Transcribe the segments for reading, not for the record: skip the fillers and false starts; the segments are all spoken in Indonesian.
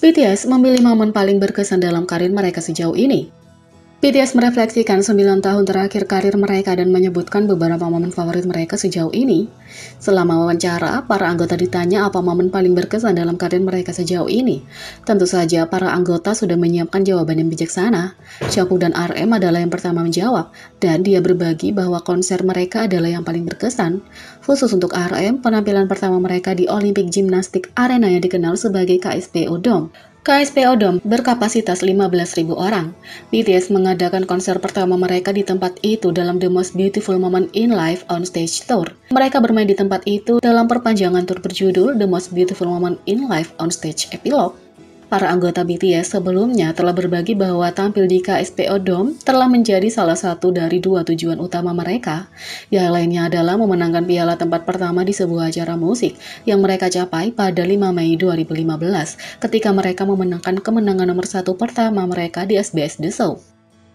BTS memilih momen paling berkesan dalam karir mereka sejauh ini. BTS merefleksikan 9 tahun terakhir karir mereka dan menyebutkan beberapa momen favorit mereka sejauh ini. Selama wawancara, para anggota ditanya apa momen paling berkesan dalam karir mereka sejauh ini. Tentu saja para anggota sudah menyiapkan jawaban yang bijaksana. Jungkook dan RM adalah yang pertama menjawab, dan dia berbagi bahwa konser mereka adalah yang paling berkesan. Khusus untuk RM, penampilan pertama mereka di Olympic Gymnastic Arena yang dikenal sebagai KSPO Dome. KSPO Dome berkapasitas 15.000 orang. BTS mengadakan konser pertama mereka di tempat itu dalam The Most Beautiful Moment in Life on Stage Tour. Mereka bermain di tempat itu dalam perpanjangan tur berjudul The Most Beautiful Moment in Life on Stage Epilogue. Para anggota BTS sebelumnya telah berbagi bahwa tampil di KSPO Dome telah menjadi salah satu dari dua tujuan utama mereka. Yang lainnya adalah memenangkan piala tempat pertama di sebuah acara musik yang mereka capai pada 5 Mei 2015 ketika mereka memenangkan kemenangan nomor 1 pertama mereka di SBS The Show.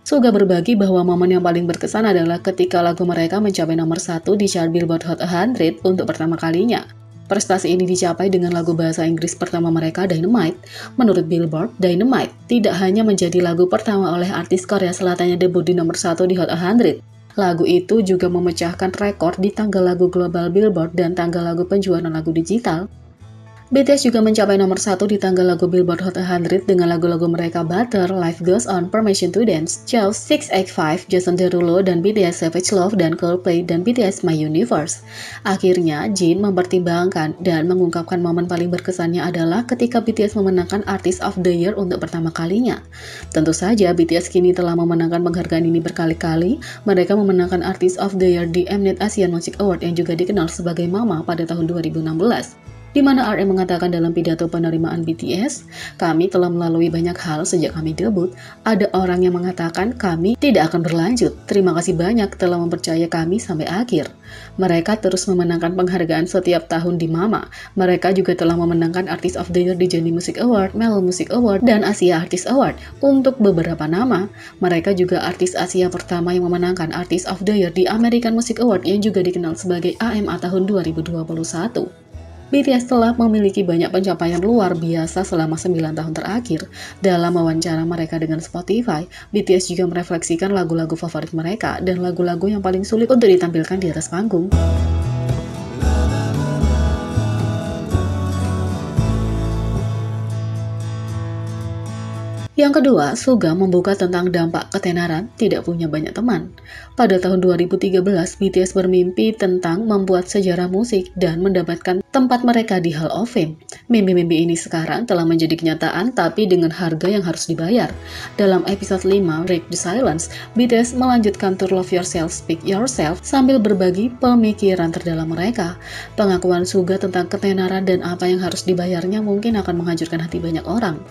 Suga berbagi bahwa momen yang paling berkesan adalah ketika lagu mereka mencapai nomor 1 di chart Billboard Hot 100 untuk pertama kalinya. Prestasi ini dicapai dengan lagu bahasa Inggris pertama mereka, Dynamite. Menurut Billboard, Dynamite tidak hanya menjadi lagu pertama oleh artis Korea Selatan yang debut di nomor 1 di Hot 100. Lagu itu juga memecahkan rekor di tanggal lagu global Billboard dan tanggal lagu penjualan lagu digital. BTS juga mencapai nomor 1 di tanggal lagu Billboard Hot 100 dengan lagu-lagu mereka Butter, Life Goes On, Permission to Dance, Chow, 685, Jason Derulo, dan BTS Savage Love, dan Coldplay, dan BTS My Universe. Akhirnya, Jin mempertimbangkan dan mengungkapkan momen paling berkesannya adalah ketika BTS memenangkan Artist of the Year untuk pertama kalinya. Tentu saja, BTS kini telah memenangkan penghargaan ini berkali-kali. Mereka memenangkan Artist of the Year di Mnet Asian Music Award yang juga dikenal sebagai MAMA pada tahun 2016. Di mana RM mengatakan dalam pidato penerimaan BTS, kami telah melalui banyak hal sejak kami debut. Ada orang yang mengatakan kami tidak akan berlanjut. Terima kasih banyak telah mempercaya kami sampai akhir. Mereka terus memenangkan penghargaan setiap tahun di MAMA. Mereka juga telah memenangkan Artist of the Year di Genie Music Award, Mellow Music Award, dan Asia Artist Award. Untuk beberapa nama, mereka juga artis Asia pertama yang memenangkan Artist of the Year di American Music Award yang juga dikenal sebagai AMA tahun 2021. BTS telah memiliki banyak pencapaian luar biasa selama 9 tahun terakhir. Dalam wawancara mereka dengan Spotify, BTS juga merefleksikan lagu-lagu favorit mereka dan lagu-lagu yang paling sulit untuk ditampilkan di atas panggung. Yang kedua, Suga membuka tentang dampak ketenaran tidak punya banyak teman. Pada tahun 2013, BTS bermimpi tentang membuat sejarah musik dan mendapatkan tempat mereka di Hall of Fame. Mimpi-mimpi ini sekarang telah menjadi kenyataan tapi dengan harga yang harus dibayar. Dalam episode 5, Break the Silence, BTS melanjutkan tur Love Yourself, Speak Yourself sambil berbagi pemikiran terdalam mereka. Pengakuan Suga tentang ketenaran dan apa yang harus dibayarnya mungkin akan menghancurkan hati banyak orang.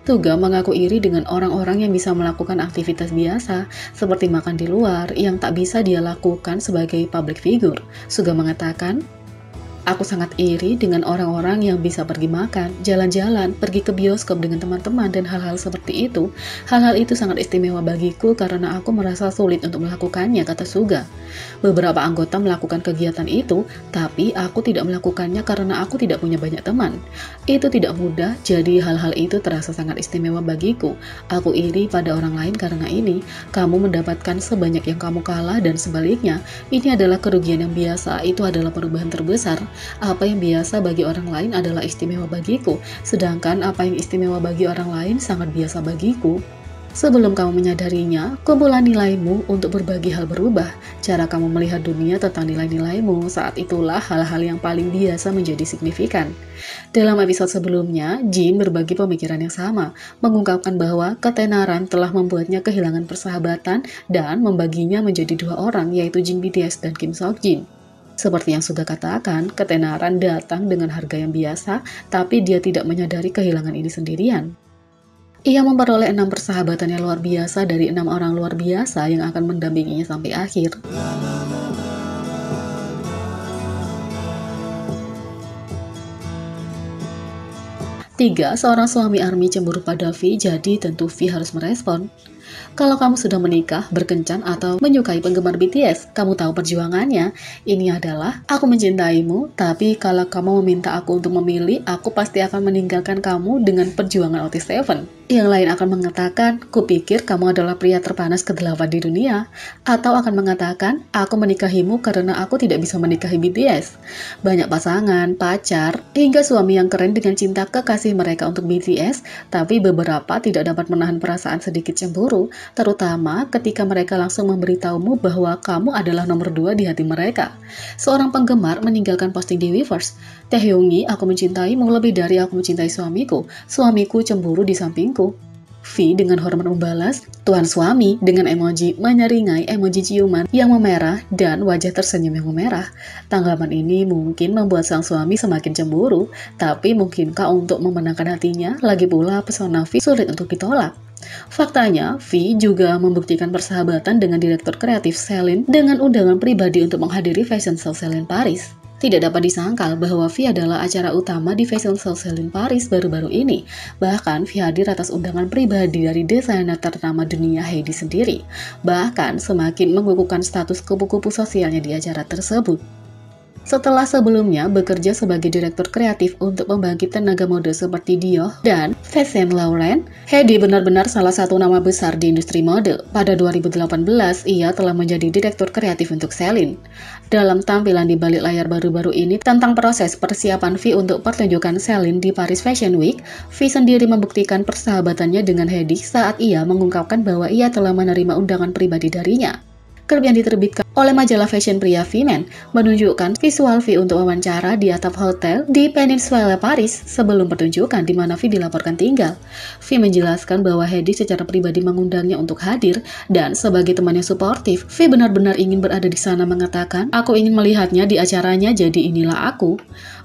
Suga mengaku iri dengan orang-orang yang bisa melakukan aktivitas biasa, seperti makan di luar, yang tak bisa dia lakukan sebagai public figure. Suga mengatakan, aku sangat iri dengan orang-orang yang bisa pergi makan, jalan-jalan, pergi ke bioskop dengan teman-teman, dan hal-hal seperti itu. Hal-hal itu sangat istimewa bagiku karena aku merasa sulit untuk melakukannya, kata Suga. Beberapa anggota melakukan kegiatan itu, tapi aku tidak melakukannya karena aku tidak punya banyak teman. Itu tidak mudah, jadi hal-hal itu terasa sangat istimewa bagiku. Aku iri pada orang lain karena ini. Kamu mendapatkan sebanyak yang kamu kalah dan sebaliknya. Ini adalah kerugian yang biasa, itu adalah perubahan terbesar. Apa yang biasa bagi orang lain adalah istimewa bagiku, sedangkan apa yang istimewa bagi orang lain sangat biasa bagiku. Sebelum kamu menyadarinya, kumpulan nilaimu untuk berbagi hal berubah. Cara kamu melihat dunia tentang nilai-nilaimu, saat itulah hal-hal yang paling biasa menjadi signifikan. Dalam episode sebelumnya, Jin berbagi pemikiran yang sama, mengungkapkan bahwa ketenaran telah membuatnya kehilangan persahabatan dan membaginya menjadi dua orang, yaitu Jin BTS dan Kim Seokjin. Seperti yang sudah katakan, ketenaran datang dengan harga yang biasa, tapi dia tidak menyadari kehilangan ini sendirian. Ia memperoleh 6 persahabatan yang luar biasa dari 6 orang luar biasa yang akan mendampinginya sampai akhir. Tiga, seorang suami ARMY cemburu pada V, jadi tentu V harus merespon. Kalau kamu sudah menikah, berkencan, atau menyukai penggemar BTS, kamu tahu perjuangannya. Ini adalah, aku mencintaimu, tapi kalau kamu meminta aku untuk memilih, aku pasti akan meninggalkan kamu dengan perjuangan OT7. Yang lain akan mengatakan, kupikir kamu adalah pria terpanas ke-8 di dunia. Atau akan mengatakan, aku menikahimu karena aku tidak bisa menikahi BTS. Banyak pasangan, pacar, hingga suami yang keren dengan cinta kekasih mereka untuk BTS, tapi beberapa tidak dapat menahan perasaan sedikit cemburu, terutama ketika mereka langsung memberitahumu bahwa kamu adalah nomor 2 di hati mereka. Seorang penggemar meninggalkan posting di Weverse, Taehyungi, aku mencintaimu lebih dari aku mencintai suamiku. Suamiku cemburu di sampingku. V dengan hormat membalas, Tuan suami dengan emoji menyeringai emoji ciuman yang memerah dan wajah tersenyum yang memerah. Tanggapan ini mungkin membuat sang suami semakin cemburu, tapi mungkinkah untuk memenangkan hatinya? Lagi pula pesona V sulit untuk ditolak. Faktanya, V juga membuktikan persahabatan dengan direktur kreatif Celine dengan undangan pribadi untuk menghadiri fashion show Celine Paris. Tidak dapat disangkal bahwa V adalah acara utama di fashion show Celine Paris baru-baru ini. Bahkan, V hadir atas undangan pribadi dari desainer ternama dunia Heidi sendiri. Bahkan, semakin mengukuhkan status kupu-kupu sosialnya di acara tersebut. Setelah sebelumnya bekerja sebagai direktur kreatif untuk membangkit tenaga mode seperti Dior dan Yves Saint Laurent, Heidi benar-benar salah satu nama besar di industri mode. Pada 2018, ia telah menjadi direktur kreatif untuk Celine. Dalam tampilan di balik layar baru-baru ini tentang proses persiapan V untuk pertunjukan Celine di Paris Fashion Week, V sendiri membuktikan persahabatannya dengan Heidi saat ia mengungkapkan bahwa ia telah menerima undangan pribadi darinya. Klip yang diterbitkan oleh majalah fashion pria Female menunjukkan visual V untuk wawancara di atap hotel di Peninsula Paris sebelum pertunjukan di mana V dilaporkan tinggal. V menjelaskan bahwa Heidi secara pribadi mengundangnya untuk hadir dan sebagai teman yang suportif, V benar-benar ingin berada di sana mengatakan, aku ingin melihatnya di acaranya jadi inilah aku.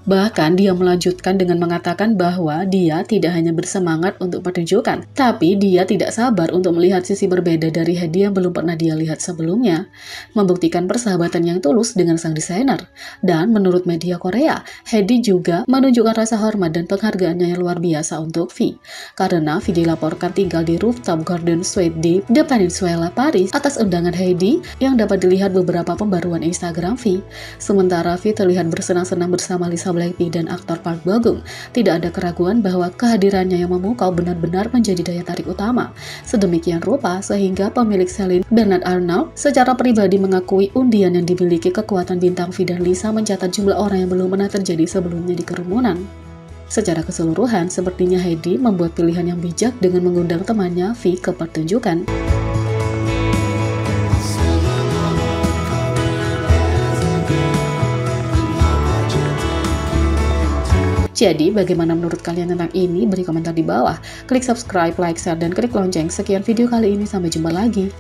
Bahkan dia melanjutkan dengan mengatakan bahwa dia tidak hanya bersemangat untuk pertunjukan, tapi dia tidak sabar untuk melihat sisi berbeda dari Heidi yang belum pernah dia lihat sebelumnya, membuktikan persahabatan yang tulus dengan sang desainer. Dan menurut media Korea, Heidi juga menunjukkan rasa hormat dan penghargaannya yang luar biasa untuk V, karena V dilaporkan tinggal di rooftop garden suite di The Peninsula Paris atas undangan Heidi yang dapat dilihat beberapa pembaruan Instagram V. Sementara V terlihat bersenang-senang bersama Lisa Blackpink dan aktor Park Bo Gum. Tidak ada keraguan bahwa kehadirannya yang memukau benar-benar menjadi daya tarik utama. Sedemikian rupa sehingga pemilik Celine, Bernard Arnault, secara pribadi mengakui undian yang dimiliki kekuatan bintang V dan Lisa mencatat jumlah orang yang belum pernah terjadi sebelumnya di kerumunan. Secara keseluruhan, sepertinya Heidi membuat pilihan yang bijak dengan mengundang temannya V ke pertunjukan. Jadi, bagaimana menurut kalian tentang ini? Beri komentar di bawah. Klik subscribe, like, share, dan klik lonceng. Sekian video kali ini, sampai jumpa lagi.